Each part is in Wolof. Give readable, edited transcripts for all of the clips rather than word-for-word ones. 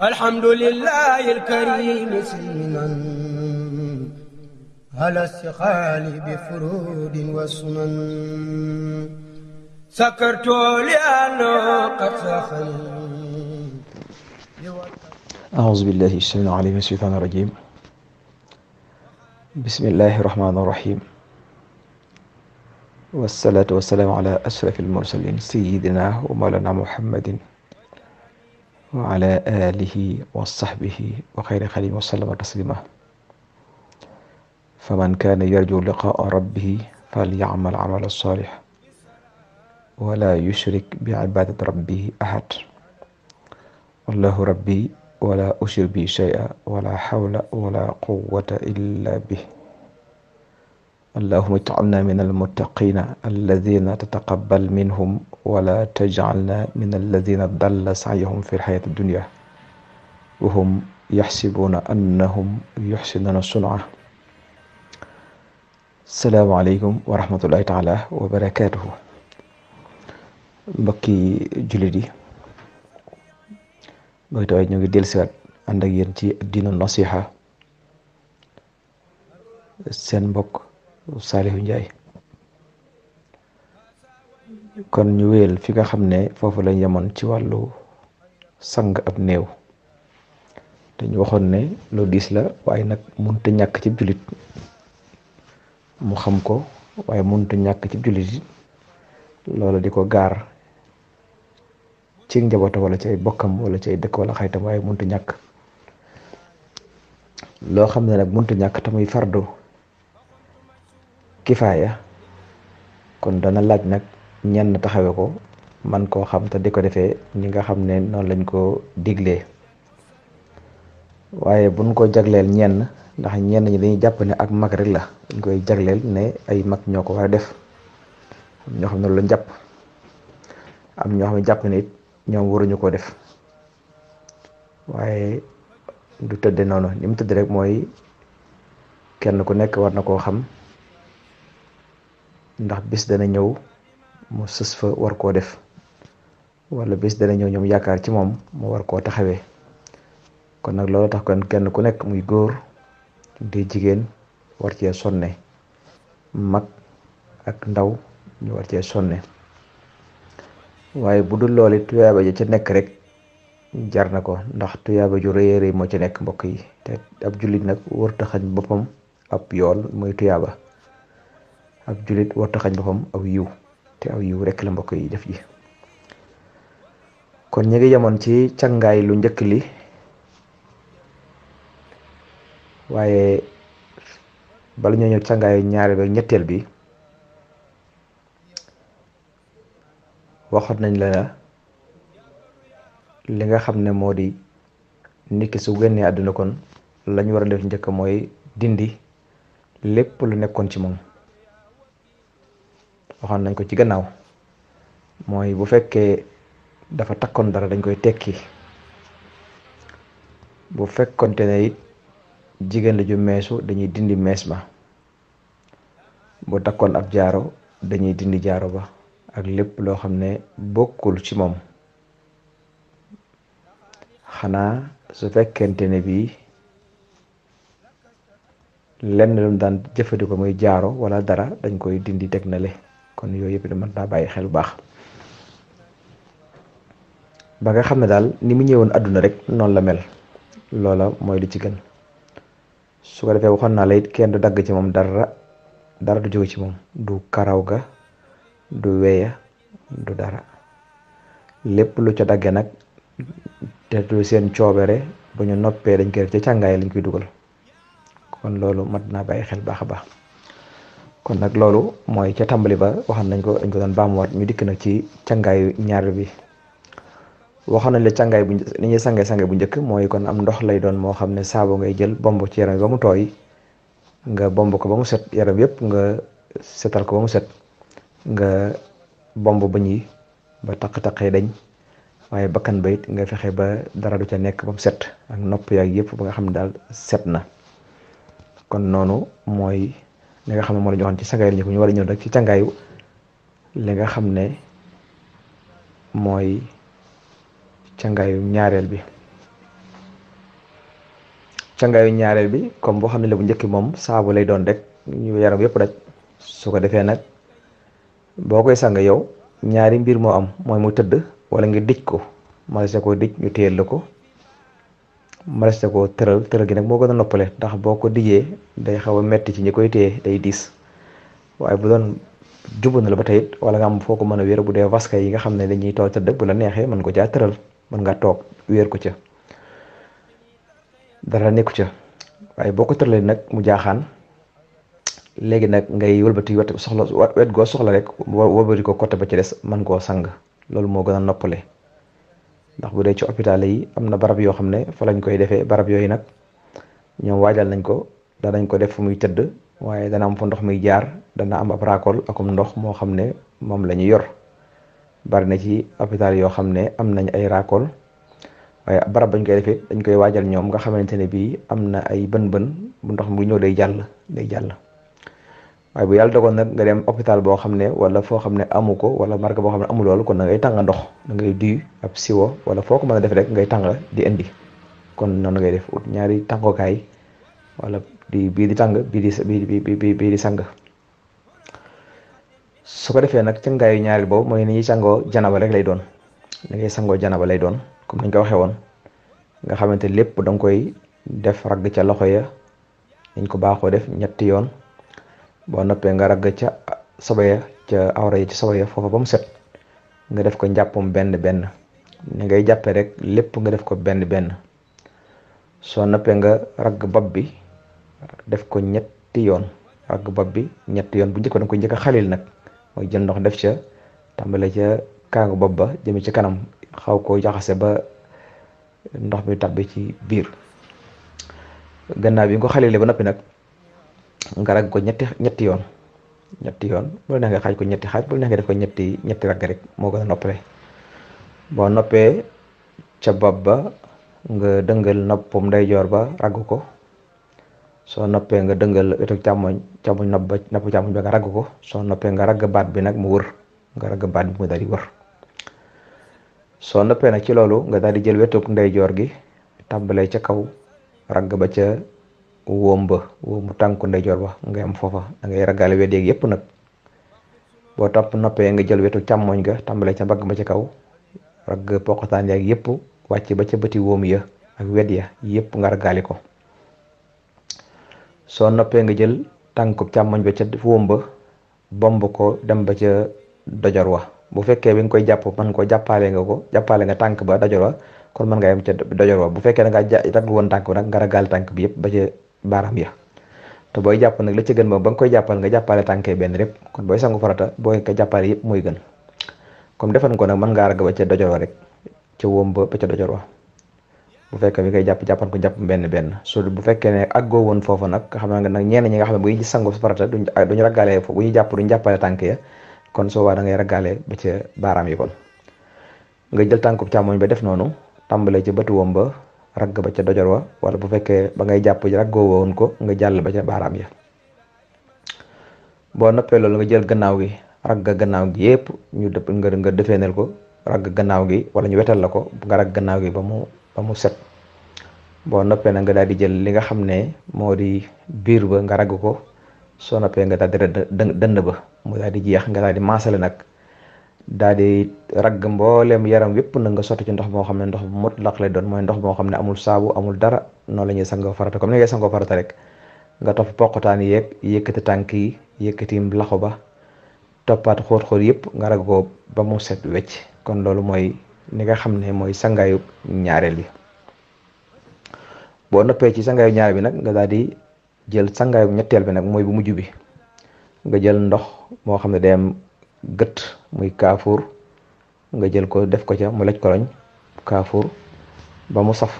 الحمد لله الكريم سلما على السخال بفرود وسنن سكرت لأنه قد سخني. أعوذ بالله السميع العليم من الشيطان الرجيم. بسم الله الرحمن الرحيم، والصلاة والسلام على أشرف المرسلين سيدنا ومولانا محمد وعلى آله وصحبه وخير خليل وسلم تسليما. فمن كان يرجو لقاء ربه فليعمل عمل الصالح ولا يشرك بعبادة ربه أحد. والله ربي ولا أشرك به شيئا ولا حول ولا قوة إلا به. اللهم اجعلنا من المتقين الذين تتقبل منهم ولا تجعلنا من الذين ضل سعيهم في الحياة الدنيا وهم يحسبون أنهم يحسنون صنعا. السلام عليكم ورحمة الله تعالى وبركاته. mbokki jullit yi mooy taway ñu ngi dellusiwaat ànd ak yéen ci diinu nasiha, seen mbokk Saliou Ndiaye. kon ñu wéyal fi nga xam ne foofu lañ yemoon ci wàllu sang ab néew, te ñu waxoon ne lu diis la waaye nag mënut a ñàkk ci jullit mu xam ko, waaye mënut a ñàkk ci jullit loola di ko gaar ci njabootam wala ci ay bokkam wala ci ay dëkk wala xaytam, waaye mënut a ñàkk. loo xam ne nag mënut a ñàkk te muy fardu kifaaya, kon dana laaj nag ñenn taxawe ko man koo xam te di ko defee ñi nga xam ne noonu lañ ko diglee. waaye buñ ko jagleel ñenn, ndax ñenn ñi dañuy jàpp ne ak mag rek la, dañ koy jagleel ne ay mag ñoo ko war a def. am ñoo xam ne loolu lañ jàpp, am ñoo xam ne jàpp ne it ñoom waruñu ko def. waaye du tëdde noonu, ni mu tëdd rek mooy kenn ku nekk war na koo xam, ndax bis dana ñëw mu sës fa war koo def, wala bis dana ñëw ñoom yaakaar ci moom mu war koo taxawee. kon nag loolu tax kon kenn ku nekk muy góor di jigéen war cee sonne, mag ak ndaw ñu war cee sonne. waaye bu dul loolu tuyaaba ja ca nekk rek jar na ko, ndax tuyaaba ju rëy rëy moo ci nekk mbokk yi. te ab jullit nag warta xañ boppam ab yool muy tuyaaba. ab jullit warta xañ boppam aw yiw, te aw yiw rek la mbokk yi def ji. kon ñu ngi yemoon ci cangaay lu njëkk li, waaye bala ñoo ñëw cangaay ñaareel ba ñetteel bi, waxoon nañ la li nga xam ne moo di nit ki su génnee àdduna, kon lañu war a def njëkk mooy dindi lépp lu nekkoon ci moom. waxoon nañ ko ci gannaaw, mooy bu fekkee dafa takkoon dara dañ koy tekki. bu fekkonte ne it jigéen la ju meesu dañuy dindi mees ba. bu takkoon ab jaaro dañuy dindi jaaro ba, ak lépp loo xam ne bokkul ci moom. xanaa su fekkente ne bii lenn lu mu daan jëfandikoo muy jaaro wala dara dañ koy dindi teg na le. kon yooyu yëpp mën naa bàyyi xel bu baax, ba nga xam ne daal ni mu ñëwoon àdduna rek noonu la mel. loola mooy lu ci gën. su ko defee waxoon naa la it kenn du dagg ci moom dara, dara du jóge ci moom, du karaw ga, du weya, du dara. lépp lu ca dagge nag te du seen coobere, ba ñu noppee dañ koy def ca càngaay lañ koy dugal. kon loolu mat naa bàyyi xel baax a baax. kon nag loolu mooy ca tàmbali ba waxoon nañ ko, dañ ko doon baamuwaat. ñu dikk nag ci càngaayu ñaar bi. waxoon nañ la càngaay bu ni ñuy sange bu njëkk mooy kon am ndox lay doon moo xam ne saabu ngay jël bomb ci yaram ba mu tooy, nga bomb ko ba mu set, yaram yëpp nga setal ko ba mu set, nga bomb bëñ yi ba taq-taqee dañ, waaye bakkan ba it nga fexe ba dara du ca nekk ba mu set, ak nopp yaag yëpp ba nga xam ne daal set na. kon noonu mooy li nga xam ne moo la ñu waxoon ci sangaay li ñu war a ñëw nag ci cangaayu li nga xam ne mooy cangaayu ñaareel bi. cangaayu ñaareel bi comme boo xam ne la bu njëkk moom saabu lay doon rek ñu yaram yëpp daj. su ko defee nag boo koy sang yow ñaari mbir moo am mooy mu tëdd wala nga dij ko malese ko dij ñu téyel la ko malese ko tëral gi nag moo gën a noppale ndax boo ko dijee day xaw a metti ci ñi koy téye day diis waaye bu doon jubbu na la ba tey wala nga am foo ko mën a wéer bu dee vaska yi nga xam ne dañuy toog tëdd bu la neexee mën ko caa tëral mën nga toog wéer ko ca dara nekku ca waaye boo ko tëralee nag mu jaaxaan léegi nag ngay wëlbati wet goo soxla rek wëlbati ko côté ba ci des mën koo sang loolu moo gën a noppale ndax bu dee ci hôpital yi am na barab yoo xam ne fa lañ koy defee barab yooyu nag ñoom waajal nañ ko danañ ko def fu muy tëdd waaye dana am fa ndox muy jaar dana am ab raakool akum ndox moo xam ne moom la ñu yor bari na ci hôpital yoo xam ne am nañ ay raakool waaye barab bañ koy defee dañ koy waajal ñoom nga xamante ne bii am na ay bën-bën bu ndox bu ñëw day jàll waaye bu yàlla dogoon nag nga dem hôpital boo xam ne wala foo xam ne amu ko wala marque boo xam ne amu loolu kon da ngay tàng ndox da ngay duy ab siwo wala foo ko mën a def rek ngay tàng di indi kon noonu ngay def ut ñaari tàngookaay wala bii di tàng bii di sang su ko defee nag cangaayu ñaari boobu mooy ni ñuy sangoo janaba rek lay doon da ngay sangoo janaba lay doon comme nañ ko waxee woon nga xamante lépp da nga koy def ragg ca loxo ya dañ ko baaxoo def ñetti yoon boo noppee nga ragg ca sobaya ca awra yi ci sobaya foofa ba mu set nga def ko njàppum benn ni ngay jàppee rek lépp nga def ko benn soo noppee nga ragg bopp bi def ko ñetti yoon ragg bopp bi ñetti yoon bu njëkk da nga ko njëkk a xalil nag mooy jël ndox def ca tàmbale ca kaangu bopp ba jëme ci kanam xaw ko jaxase ba ndox mi tàbbi ci biir gannaaw bi nga ko xalilee ba noppi nag nga ragg ko ñetti yoon bu la neex nga xaaj ko ñetti xaaj bu la neex nga def ko ñetti ragg rek moo gën a noppale boo noppee ca bopp ba nga dëngal noppum ndeyjoor ba ragg ko soo noppee nga dëngal wetu càmmoñ nopp càmmoñ ba nga ragg ko soo noppee nga ragg baat bi nag mu wër nga ragg baat bi mu daal di wër soo noppee nag ci loolu nga daal di jël wetu ndeyjoor gi tàmbalee ca kaw ragg ba ca wóomu tànku ndeyjoor ba nga am foofa da ngay raggaale wet yeeg yépp nag boo noppee nga jël wetu càmmoñ ga tàmbalee ca mbagg ba ca kaw ragg poqataan yeeg yépp wàcc ba ca bëti wóomu ya ak wet ya yépp nga raggaali ko soo noppee nga jël tànku càmmoñ ba ca wóom ba bomb ko dem ba ca dojor wa bu fekkee bi nga koy jàpp mën ko jàppale nga tànk ba dojor wa kon mën nga yem ca dojor wa bu fekkee da nga ragg woon tànk bi nag nga raggaale tànk bi yépp ba ca baaraam ya te booy jàpp nag la ca gën ba nga koy jàppal nga jàppale tànkee benn rek kon booy sangu farata booy ko jàppale yépp mooy gën comme defan ko nag mën ngaa ragg ba ca dojor wa rek ca wóom ba ca dojor wa bu fekkee bi koy jàppan ko jàpp benn so bu fekkee ne àggoo woon foofu nag nga xam ne nag ñenn ñi nga xam ne bu ñu sangu farata duñu raggaale foofu bu ñu jàpp duñu jàppale tànk ya kon soo waa da ngay raggaale ba ca baaraam yi kon nga jël tànku càmmoñ ba def noonu tàmbalee ca bëtu wóom ba ragg ba ca dojor wa wala bu fekkee ba ngay jàpp raggoo woon ko nga jàll ba ca baaraam ya boo noppee loolu nga jël gannaaw gi ragg gannaaw gi yépp ñu dëpp nga defeeneel ko ragg gannaaw gi wala ñu wetal la ko nga ragg gannaaw gi ba mu set boo noppee nag nga daal di jël li nga xam ne moo di biir ba nga ragg ko soo noppee nga daal di dënd ba mu daal di jeex nga daal di maasale nag daal di ragg mboolem yaram wépp nag nga sotti ci ndox moo xam ne ndox bu mutlaq lay doon mooy ndox moo xam ne amul saabu amul dara noonu la ñuy sangoo farata comme ni ngay sangoo farata rek nga topp poqotaan yeeg yëkkati tànk yi yëkkati laxo ba toppaat xóot-xóot yépp nga ragg ko ba mu set wecc kon loolu mooy ni nga xam ne mooy sangaayu ñaareel bi boo noppee ci sangaayu ñaareel bi nag nga daal di jël sangaayu ñetteel bi nag mooy bu mujj bi nga jël ndox moo xam ne day am gët muy kaafuur nga jël ko def ko ca mu laj koloñ kaafuur ba mu saf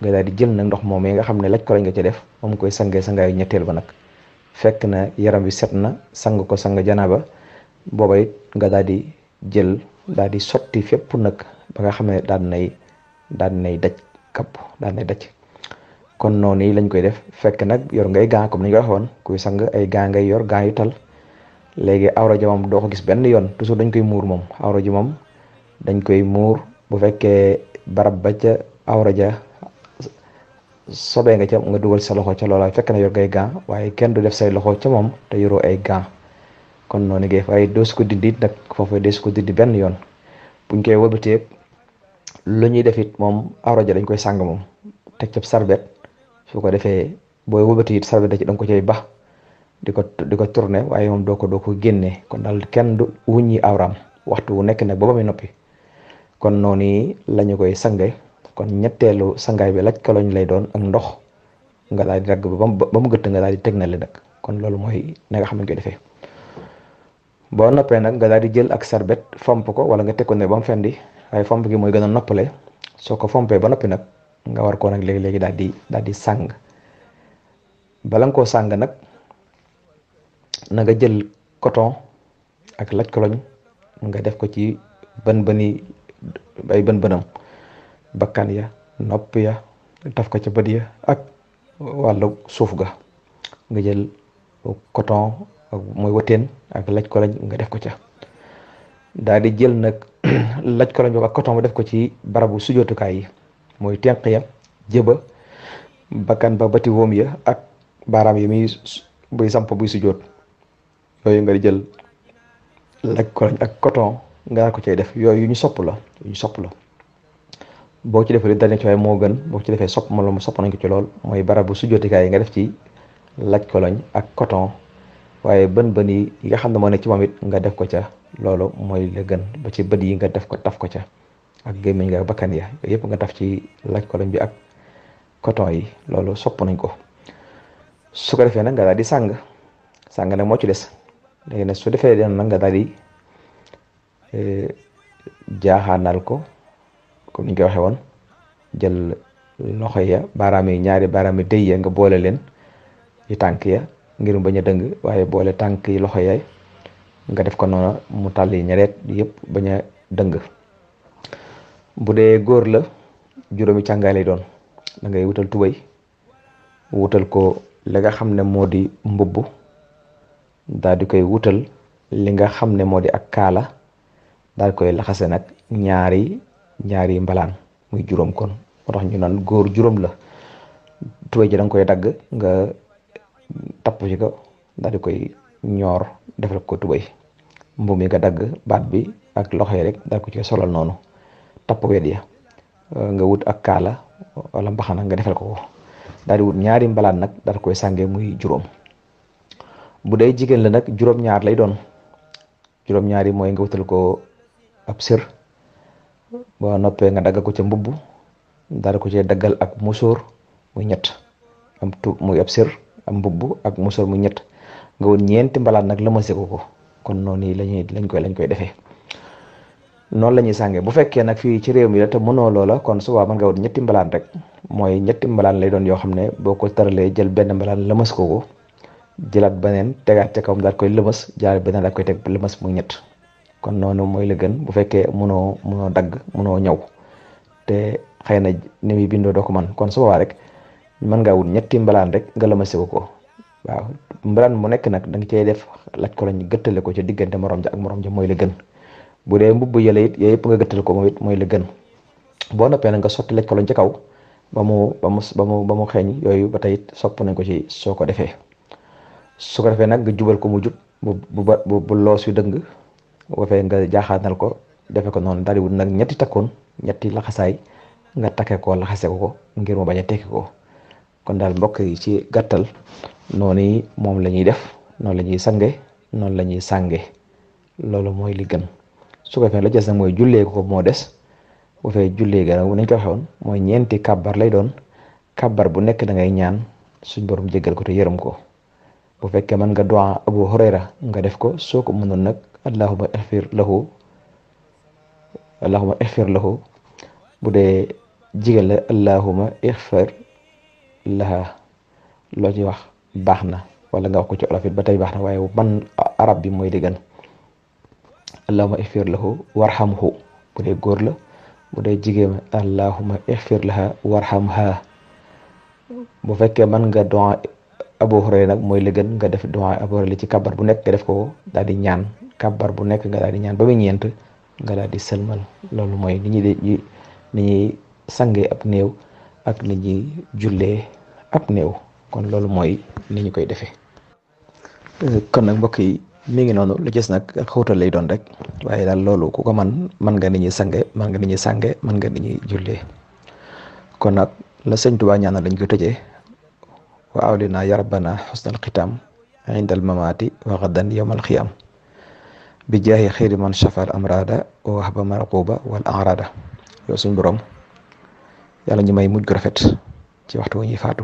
nga daal di jël nag ndox moom yi nga xam ne laj koloñ nga ca def moom koy sangaayu ñetteel ba nag fekk na yaram bi set na sang ko sang janaaba booba it nga daal di jël daal di sotti fépp nag ba nga xam ne daan nay daj kapp daan nay daj kon noonu yi lañ koy def fekk nag yor ngay gaa comme ni ñu ko waxoon kuy sang ay gaa ngay yor gaa yu tal léegi awra ja moom doo ko gis benn yoon toujours dañ koy muur moom awra ji moom dañ koy muur bu fekkee barab ba ca awra ja sobee nga ca nga dugal sa loxo ca loola fekk na yor ngay gant waaye kenn du def say loxo ca moom te yoroo ay gant kon noonu ngay waaye doo su ko dindi nag foofu dee su ko dindi benn yoon buñ koy wëlbatee lu ñuy def it moom awra ja dañ koy sàng moom teg ca sarbet su ko defee booy wëlbatee it sarbet da ci da nga ko cay bax di ko tourné waaye moom doo ko génnee kon daal kenn du wuññi awraam waxtu wu nekk nag ba muy noppi kon noonu la ñu koy sange kon ñetteelu sangaay bi laj koloñ lay doon ak ndox nga daal di ragg ba mu gëtt nga daal di teg na le nag kon loolu mooy na nga xam ne koy defee boo noppee nag nga daal di jël ak sarbet fomp ko wala nga teg ko ne ba mu fendi waaye fomp gi mooy gën a noppale soo ko fompee ba noppi nag nga war koo nag léegi-léegi daal di sàng bala nga koo sàng nag na nga jël coton ak laj koloñ nga def ko ci bën-bëni ay bën-bënam bakkan ya nopp ya taf ko ca bët ya ak wàllu suuf ga nga jël coton ak mooy wëteen ak laj koloñ nga def ko ca daal di jël nag laj koloñ boobu ak coton ba def ko ci barabu sujootukaay yi mooy tenq ya jëba bakkan ba bati woom ya ak baaraam yi muy buy samp buy sujoot yooyu nga di jël laj koloñ ak coton nga ko cay def yooyu yu ñu sopp la boo ci defee dana ci waaye moo gën boo ci defee sopp nañ ko ci lool mooy barabu sujjootikaay yi nga def ci laj koloñ ak coton waaye bën yi nga xam ne moo nekk ci moom it nga def ko ca loolu mooy la gën ba ci bët yi nga def ko taf ko ca ak gémmiñ nga bakkan ya yooyu yëpp nga taf ci laj koloñ bi ak coton yi loolu sopp nañ ko su ko defee nag nga daal di sàng nag moo ci des léegi nag su defee den nag nga daal di jaaxaanal ko comme ni ñu koy waxee woon jël loxo ya baaraam yi ñaari baaraam yi dëy ya nga boole leen ci tànk ya ngir bañ a dëng waaye boole tànk yi loxo ya nga def ko noonu mu tàlli ñareet yëpp bañ a dëng bu dee góor la juróomi càngaay lay doon da ngay wutal tubay wutal ko li nga xam ne moo di mbubb daal di koy wutal li nga xam ne moo di ak kaala daal koy laxase nag ñaari mbalaan muy juróom kon moo tax ñu naan góor juróom la tubay ji da nga koy dagg nga tapp ci ko daal di koy ñoor defal ko tubay mbubb mi nga dagg baat bi ak loxo yi rek daal ko ci solal noonu tapp wet ya nga wut ak kaala wala mbaxana nga defal ko daal di wut ñaari mbalaan nag daal koy sànge muy juróom bu dee jigéen la nag juróom-ñaar lay doon juróom-ñaar yi mooy nga wutal ko ab sër boo noppee nga daggal ko ca mbubb daal ko cee daggal ak musóor muy ñett muy ab sër am mbubb ak musóor muy ñett nga wut ñeenti mbalaan nag lëmase ko kon noonu lañ koy defee noonu la ñuy sàngee bu fekkee nag fii ci réew mi la te mënoo loola kon suba mën nga wut ñetti mbalaan rek mooy ñetti mbalaan lay doon yoo xam ne boo ko tëralee jël benn mbalaan lëmas ko jëlaat beneen tegaat ca kawam daal koy lëmas jaar beneen daal koy teg lëmas muy ñett kon noonu mooy la gën bu fekkee mënoo dagg mënoo ñaw te xëy na ni muy bindoo doo ko man kon su boobaa rek mën ngaa wut ñetti mbalaan rek nga lëmase ko waaw mbalaan mu nekk nag da nga cey def laj ko lañ gëttale ko ca diggante morom ja ak morom ja mooy la gën bu dee mbubb yële it yooyu yëpp nga gëttal ko moom it mooy la gën boo noppee nag nga sotti laj ko lañ ca kaw ba mu xeeñ yooyu ba tey sopp nañ ko ci soo ko defee su ko defee nag nga jubal ko mu jub bu loos yu dëng bu fee nga jaaxaanal ko defe ko noonu daal di wut nag ñetti takkoon ñetti laxasaay nga takke ko laxase ko ngir mu bañ a tekki ko kon daal mbokk yi ci gàttal noonu moom la ñuy def noonu la ñuy sange noonu la ñuy sànge loolu mooy li gën su ko defee la des nag mooy jullee ko moo des bu fee jullee ga nag nañ ko waxoon mooy ñeenti kàbbar lay doon kàbbar bu nekk da ngay ñaan suñ borom jéggal ko te yërëm ko bu fekkee mën nga du'a Abu Hurayra nga def ko soo ko mënoon nag allahumma ighfir lahu bu dee jigéen la allahumma ighfir laha loo ci wax baax na wala nga wax ko ci olof it ba tey baax na waaye man arab bi mooy di gën allahumma ighfir lahu warhamhu bu dee góor la bu dee jigéen allahumma ighfir laha warhamha bu fekkee mën nga du'a Abu Hurayra nag mooy la gën nga def du'a Abu Hurayra ci kabar bu nekk nga def ko daal di ñaan kabar bu nekk nga daal di ñaan ba muy ñeent nga daal di sëlmal loolu mooy ni ñuy sangee ab néew ak ni ñuy jullee ab néew. kon loolu mooy ni ñu koy defee. kon nag mbokk yi mi ngi noonu lu gis nag ak xóotal lay doon rek waaye daal loolu ku ko mën nga ni ñuy sange mën nga ni ñuy sànge mën nga ni ñuy jullee. kon nag la sëñ Tuubaa ñaanal lañ ko tëjee wa awlina ya rabbana xusnal xitaam indal mamaati wa gadan yowmal xiyaam bi jaahi xayri man shafal amrada wa wahba marquba wal arada. yow suñ borom yàlla ñu may mujj gu rafet ci waxtu wu ñuy faatu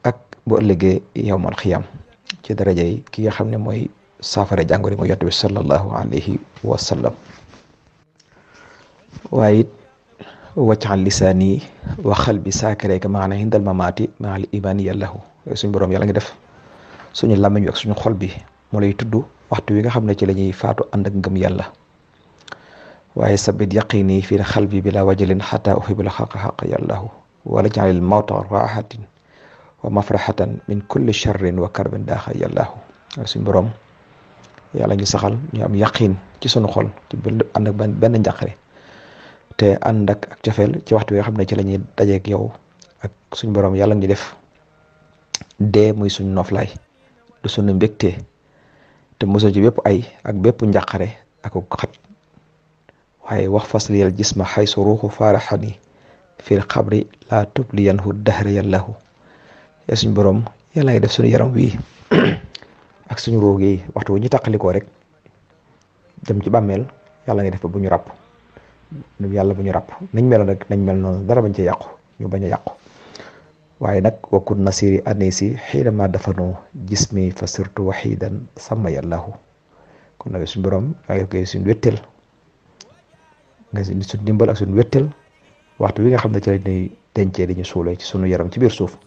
ak bu ëllëgee yowmal xiyaam ci daraja yi ki nga xam ne mooy saafara jàngoro mooy yonent bi sallallahu alayhi wa sallam. waaye it waccaxal lisaani wa xalbi saakireka maana hindal mamaati maal imaani yàllahu. suñ borom yàlla ngi def suñu làmmiñ wi ak suñu xol bi mu lay tudd waxtu wi nga xam ne ci la ñuy faatu ànd ak ngëm yàlla. waaye sabit yaqini fi xalbi bila wajalin xata uhibula xaqa xaqa yàllahu wala jaxalil mawta raaxatin wa mafraxatan min kulli charrin wa karbin daaxa yàllahu. suñ borom yàlla ngi saxal ñu am yaqin ci sunu xol ci ànd ak benn njàqare te ànd ak cofeel ci waxtu wi nga xam ne ci la ñuy dajeeg yow ak suñ borom yàlla ngi def dee muy suñ noflaay du suñu mbégte te mosul ci bépp ay ak bépp njàqare ak xat. waaye wax fasliyal jisma xaysu ruuxu faaraxani fil xabri laa tubliyanhu dahra yàllahu. yaa suñ borom yàlla ngi def suñu yaram wii ak suñu ruux yi waxtu wu ñu tàqalikoo rek jëm ci bàmmeel yàlla ngi def ba bu ñu ràpp yàlla bu ñu ràpp nañ meloon rek nañ mel noonu dara bañ ci yàqu ñu bañ a yàqu. waaye nag wakun nasiri anisi xiinama dafanu jismi fa sirtu waxidan sama yàllahu. kon nag suñu borom yaa ngi koy suñu wéttal nga suñu dimbal ak suñu wéttal waxtu wi nga xam ne ci lañ ñuy dencee di ñu suulee ci suñu yaram ci biir suuf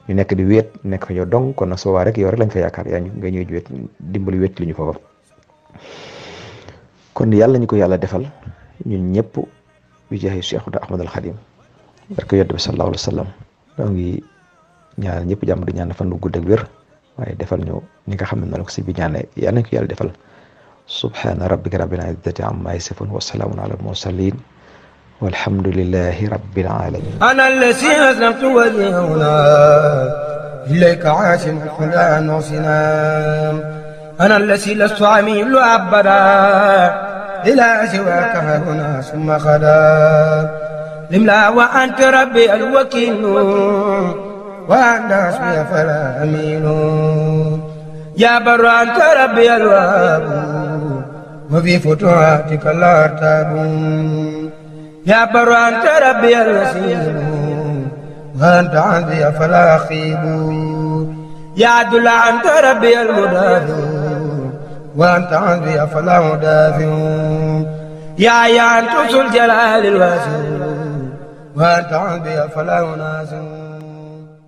ñu nekk di wéet nekk fa yow dong kon nag soo waa rek yow rek lañ fa yaakaar yaa nga ñuy wéet dimbali wéet li ñu fa ba. kon yàlla ñu ko yàlla defal ñun ñëpp bi jaahi Cheikhuna Ahmadul Xadim barke yonent bi sallallahu alayhi wa sallam. doo ngi ñaan ñëpp jàmm di ñaan fan lu gudd ak wér waaye defal ñu ñi nga xam ne noonu ko si bi ñaane yàlla nañ ko yàlla defal. subhaana rabbika rabbil izzati amma yasifun wa salaamun ala al-mursalin walhamdulillahi rabbil alamin. ana allasi aslamtu wajhana ilayka aasim ala nasina ana allasi lastu amilu abada ila siwaka huna summa khada limla wa anta rabbi alwakil wa anta hasbi fala aminu ya barru anta rabbi alwahhab wa fi futuhatika la artabu ya barru anta rabbi alwasil wa anta anzi fala akhibu ya adla anta rabbi almudafi wa anta anzi fala mudafi ya anta sul jalal alwasi وأنت عبي فلا أناسي